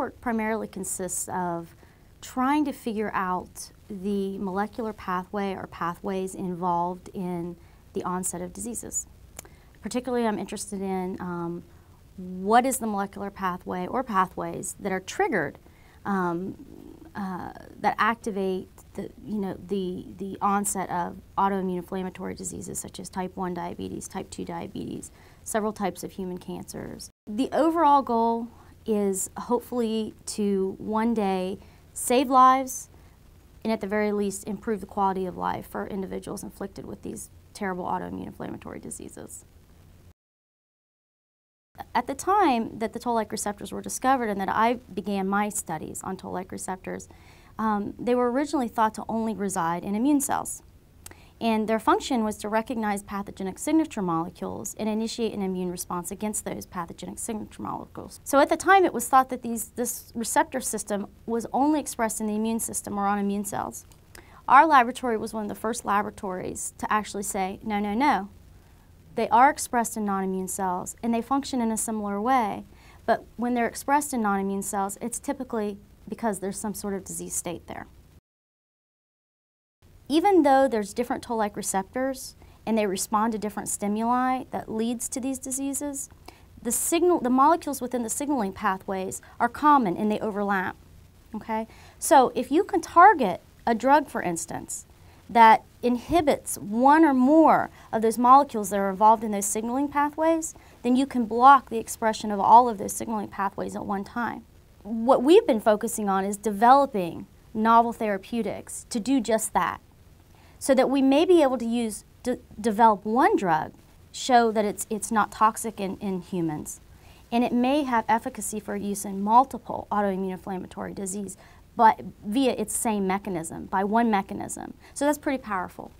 work primarily consists of trying to figure out the molecular pathway or pathways involved in the onset of diseases. Particularly, I'm interested in what is the molecular pathway or pathways that are triggered that activate the onset of autoimmune inflammatory diseases such as type 1 diabetes, type 2 diabetes, several types of human cancers. The overall goal is hopefully to one day save lives and at the very least improve the quality of life for individuals inflicted with these terrible autoimmune inflammatory diseases. At the time that the toll-like receptors were discovered and that I began my studies on toll-like receptors, they were originally thought to only reside in immune cells. And their function was to recognize pathogenic signature molecules and initiate an immune response against those pathogenic signature molecules. So at the time it was thought that this receptor system was only expressed in the immune system or on immune cells. Our laboratory was one of the first laboratories to actually say, no, no, no. They are expressed in non-immune cells and they function in a similar way, but when they're expressed in non-immune cells, it's typically because there's some sort of disease state there. Even though there's different toll-like receptors and they respond to different stimuli that leads to these diseases, the molecules within the signaling pathways are common and they overlap. Okay? So if you can target a drug, for instance, that inhibits one or more of those molecules that are involved in those signaling pathways, then you can block the expression of all of those signaling pathways at one time. What we've been focusing on is developing novel therapeutics to do just that, so that we may be able to develop one drug, show that it's not toxic in humans, and it may have efficacy for use in multiple autoimmune inflammatory disease, but via its same mechanism, by one mechanism. So that's pretty powerful.